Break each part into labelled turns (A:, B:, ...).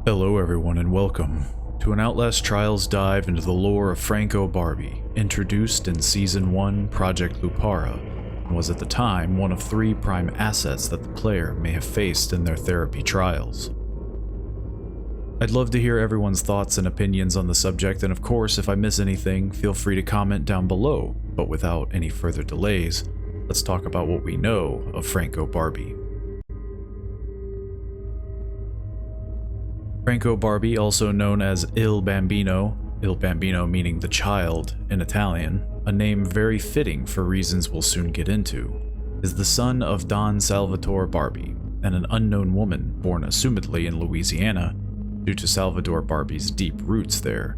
A: Hello everyone and welcome to an Outlast Trials dive into the lore of Franco Barbi, introduced in Season 1 Project Lupara, and was at the time one of 3 prime assets that the player may have faced in their therapy trials. I'd love to hear everyone's thoughts and opinions on the subject, and of course if I miss anything, feel free to comment down below, but without any further delays, let's talk about what we know of Franco Barbi. Franco Barbi, also known as Il Bambino meaning the child in Italian, a name very fitting for reasons we'll soon get into, is the son of Don Salvatore Barbi and an unknown woman born assumedly in Louisiana due to Salvador Barbi's deep roots there,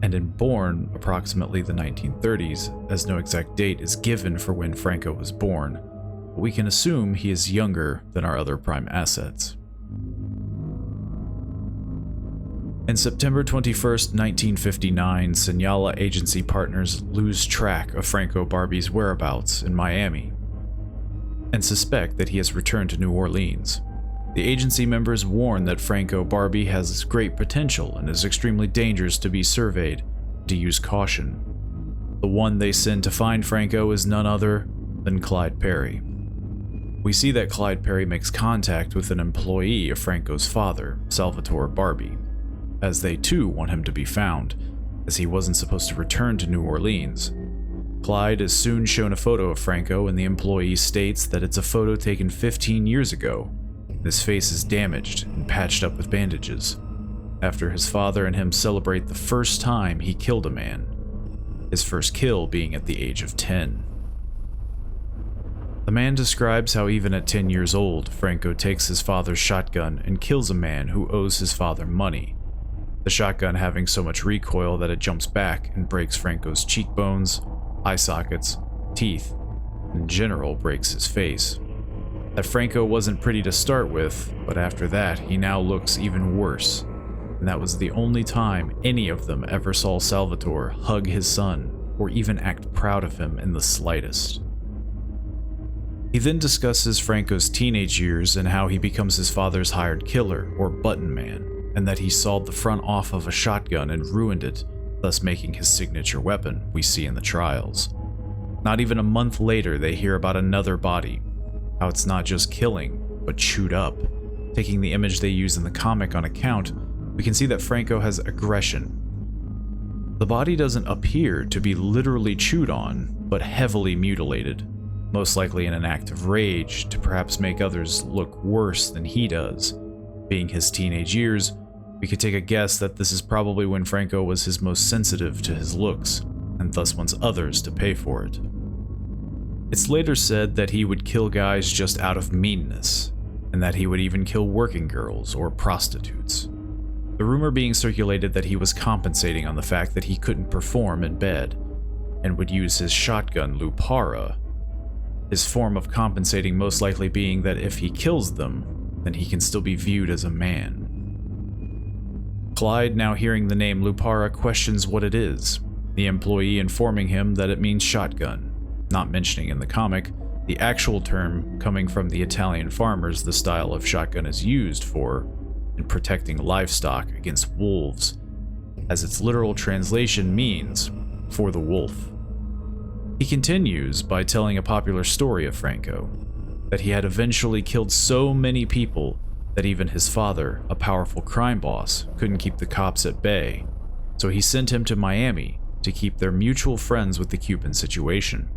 A: and born approximately the 1930s, as no exact date is given for when Franco was born, but we can assume he is younger than our other prime assets. In September 21st, 1959, Señala agency partners lose track of Franco Barbi's whereabouts in Miami and suspect that he has returned to New Orleans. The agency members warn that Franco Barbi has great potential and is extremely dangerous to be surveyed, to use caution. The one they send to find Franco is none other than Clyde Perry. We see that Clyde Perry makes contact with an employee of Franco's father, Salvatore Barbi, as they too want him to be found, as he wasn't supposed to return to New Orleans. Clyde is soon shown a photo of Franco, and the employee states that it's a photo taken 15 years ago. His face is damaged and patched up with bandages, after his father and him celebrate the first time he killed a man, his first kill being at the age of 10. The man describes how even at 10 years old, Franco takes his father's shotgun and kills a man who owes his father money, the shotgun having so much recoil that it jumps back and breaks Franco's cheekbones, eye sockets, teeth, and in general breaks his face. That Franco wasn't pretty to start with, but after that he now looks even worse, and that was the only time any of them ever saw Salvatore hug his son or even act proud of him in the slightest. He then discusses Franco's teenage years and how he becomes his father's hired killer or button man, and that he sawed the front off of a shotgun and ruined it, thus making his signature weapon we see in the trials. Not even a month later, they hear about another body, how it's not just killing, but chewed up. Taking the image they use in the comic on account, we can see that Franco has aggression. The body doesn't appear to be literally chewed on, but heavily mutilated, most likely in an act of rage to perhaps make others look worse than he does. Being his teenage years, we could take a guess that this is probably when Franco was his most sensitive to his looks, and thus wants others to pay for it. It's later said that he would kill guys just out of meanness, and that he would even kill working girls or prostitutes. The rumor being circulated that he was compensating on the fact that he couldn't perform in bed, and would use his shotgun Lupara, his form of compensating most likely being that if he kills them, then he can still be viewed as a man. Clyde, now hearing the name Lupara, questions what it is, the employee informing him that it means shotgun, not mentioning in the comic the actual term coming from the Italian farmers the style of shotgun is used for in protecting livestock against wolves, as its literal translation means for the wolf. He continues by telling a popular story of Franco, that he had eventually killed so many people that even his father, a powerful crime boss, couldn't keep the cops at bay, so he sent him to Miami to keep their mutual friends with the Cuban situation.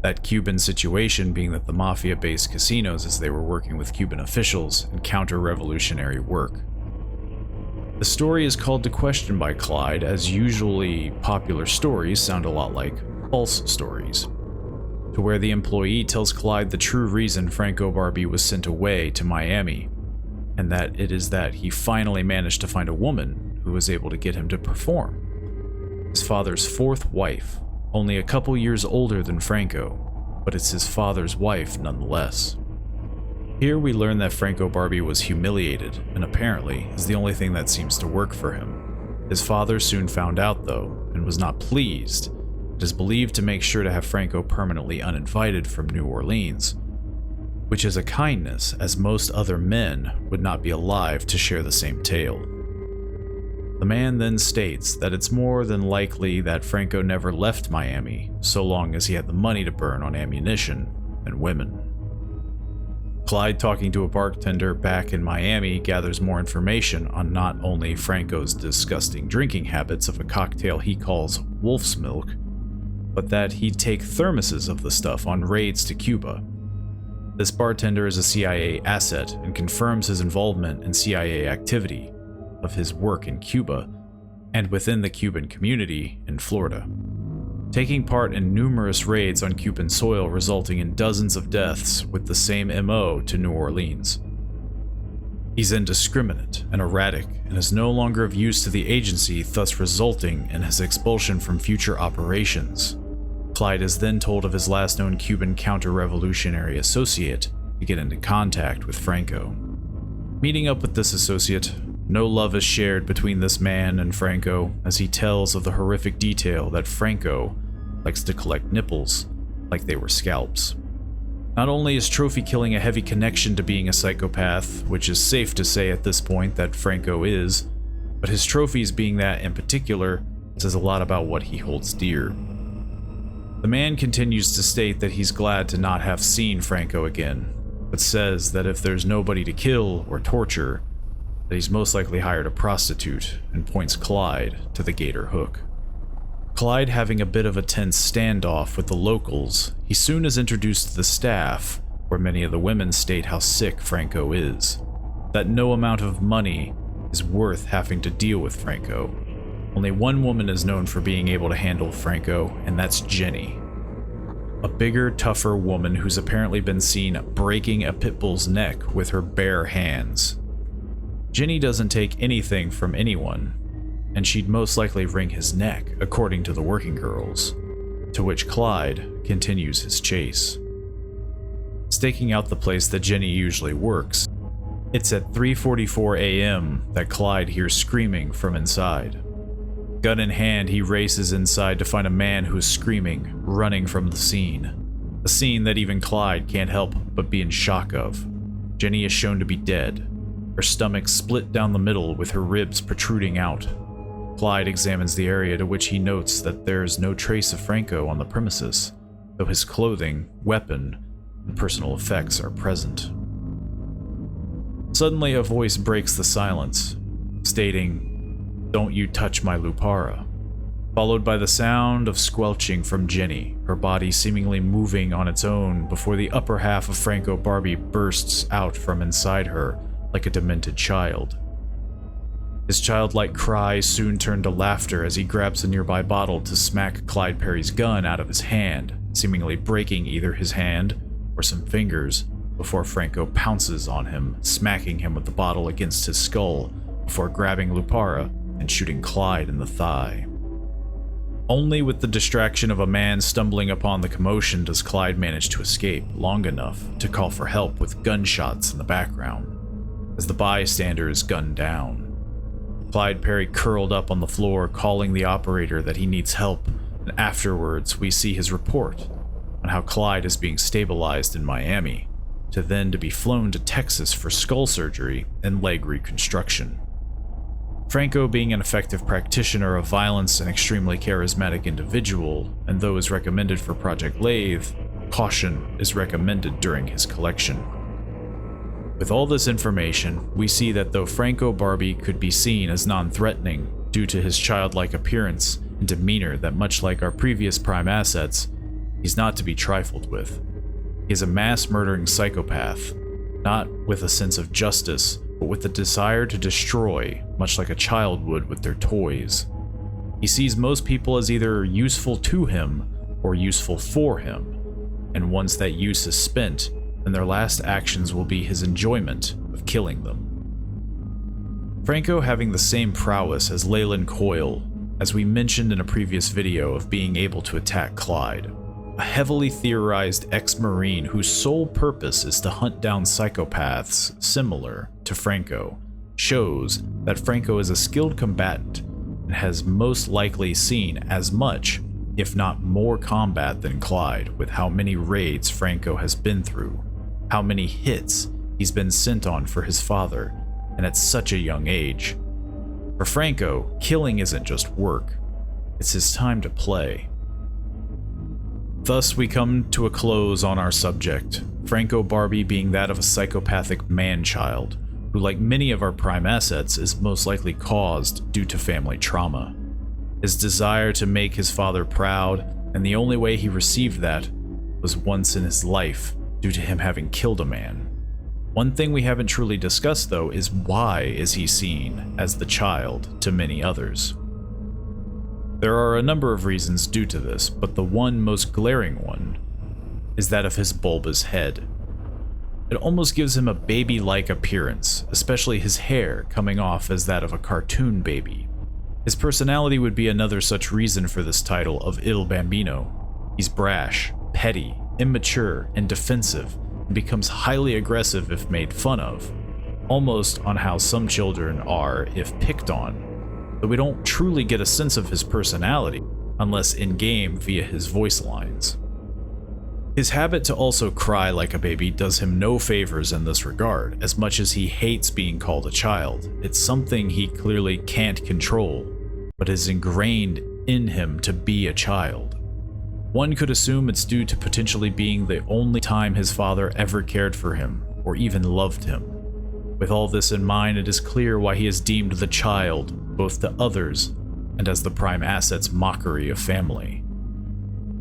A: That Cuban situation being that the mafia based casinos as they were working with Cuban officials in counter-revolutionary work. The story is called to question by Clyde, as usually popular stories sound a lot like false stories, to where the employee tells Clyde the true reason Franco Barbi was sent away to Miami, and that it is that he finally managed to find a woman who was able to get him to perform. His father's 4th wife, only a couple years older than Franco, but it's his father's wife nonetheless. Here we learn that Franco Barbi was humiliated, and apparently is the only thing that seems to work for him. His father soon found out though, and was not pleased. It is believed to make sure to have Franco permanently uninvited from New Orleans, which is a kindness, as most other men would not be alive to share the same tale. The man then states that it's more than likely that Franco never left Miami, so long as he had the money to burn on ammunition and women. Clyde, talking to a bartender back in Miami, gathers more information on not only Franco's disgusting drinking habits of a cocktail he calls wolf's milk, but that he'd take thermoses of the stuff on raids to Cuba. This bartender is a CIA asset and confirms his involvement in CIA activity of his work in Cuba and within the Cuban community in Florida, taking part in numerous raids on Cuban soil, resulting in dozens of deaths with the same MO to New Orleans. He's indiscriminate and erratic and is no longer of use to the agency, thus resulting in his expulsion from future operations. Clyde is then told of his last known Cuban counter-revolutionary associate to get into contact with Franco. Meeting up with this associate, no love is shared between this man and Franco, as he tells of the horrific detail that Franco likes to collect nipples like they were scalps. Not only is trophy killing a heavy connection to being a psychopath, which is safe to say at this point that Franco is, but his trophies being that in particular says a lot about what he holds dear. The man continues to state that he's glad to not have seen Franco again, but says that if there's nobody to kill or torture, that he's most likely hired a prostitute, and points Clyde to the Gator Hook. Clyde having a bit of a tense standoff with the locals, he soon is introduced to the staff, where many of the women state how sick Franco is, that no amount of money is worth having to deal with Franco. Only one woman is known for being able to handle Franco, and that's Jenny, a bigger, tougher woman who's apparently been seen breaking a pit bull's neck with her bare hands. Jenny doesn't take anything from anyone, and she'd most likely wring his neck, according to the working girls, to which Clyde continues his chase. Staking out the place that Jenny usually works, it's at 3:44 a.m. that Clyde hears screaming from inside. Gun in hand, he races inside to find a man who is screaming, running from the scene. A scene that even Clyde can't help but be in shock of. Jenny is shown to be dead, her stomach split down the middle with her ribs protruding out. Clyde examines the area, to which he notes that there is no trace of Franco on the premises, though his clothing, weapon, and personal effects are present. Suddenly, a voice breaks the silence, stating, "Don't you touch my Lupara," followed by the sound of squelching from Jenny, her body seemingly moving on its own before the upper half of Franco Barbi bursts out from inside her like a demented child. His childlike cries soon turn to laughter as he grabs a nearby bottle to smack Clyde Perry's gun out of his hand, seemingly breaking either his hand or some fingers, before Franco pounces on him, smacking him with the bottle against his skull, before grabbing Lupara and shooting Clyde in the thigh. Only with the distraction of a man stumbling upon the commotion does Clyde manage to escape long enough to call for help with gunshots in the background, as the bystander is gunned down. Clyde Perry curled up on the floor, calling the operator that he needs help, and afterwards we see his report on how Clyde is being stabilized in Miami, to then to be flown to Texas for skull surgery and leg reconstruction. Franco, being an effective practitioner of violence and extremely charismatic individual, and though is recommended for Project Lathe, caution is recommended during his collection. With all this information, we see that though Franco Barbi could be seen as non-threatening due to his childlike appearance and demeanor that, much like our previous prime assets, he's not to be trifled with. He is a mass-murdering psychopath, not with a sense of justice, but with the desire to destroy, much like a child would with their toys. He sees most people as either useful to him or useful for him, and once that use is spent, then their last actions will be his enjoyment of killing them. Franco having the same prowess as Leyland Coyle, as we mentioned in a previous video, of being able to attack Clyde, a heavily theorized ex-Marine whose sole purpose is to hunt down psychopaths similar to Franco, shows that Franco is a skilled combatant and has most likely seen as much, if not more, combat than Clyde, with how many raids Franco has been through, how many hits he's been sent on for his father, and at such a young age. For Franco, killing isn't just work, it's his time to play. Thus, we come to a close on our subject, Franco Barbi being that of a psychopathic man-child, who, like many of our prime assets, is most likely caused due to family trauma. His desire to make his father proud, and the only way he received that was once in his life due to him having killed a man. One thing we haven't truly discussed, though, is why is he seen as the child to many others? There are a number of reasons due to this, but the one most glaring one is that of his bulbous head. It almost gives him a baby-like appearance, especially his hair coming off as that of a cartoon baby. His personality would be another such reason for this title of Il Bambino. He's brash, petty, immature, and defensive, and becomes highly aggressive if made fun of, almost on how some children are if picked on, but we don't truly get a sense of his personality unless in-game via his voice lines. His habit to also cry like a baby does him no favors in this regard. As much as he hates being called a child, it's something he clearly can't control, but is ingrained in him to be a child. One could assume it's due to potentially being the only time his father ever cared for him, or even loved him. With all this in mind, it is clear why he is deemed the child, both to others and as the prime asset's mockery of family.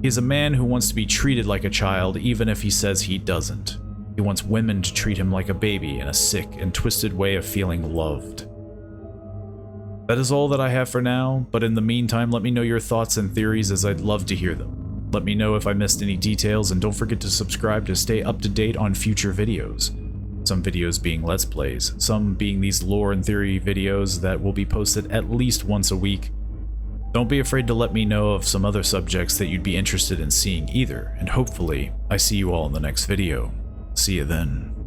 A: He is a man who wants to be treated like a child even if he says he doesn't. He wants women to treat him like a baby in a sick and twisted way of feeling loved. That is all that I have for now, but in the meantime, let me know your thoughts and theories as I'd love to hear them. Let me know if I missed any details, and don't forget to subscribe to stay up to date on future videos. Some videos being Let's Plays, some being these lore and theory videos that will be posted at least once a week. Don't be afraid to let me know of some other subjects that you'd be interested in seeing either, and hopefully I see you all in the next video. See you then.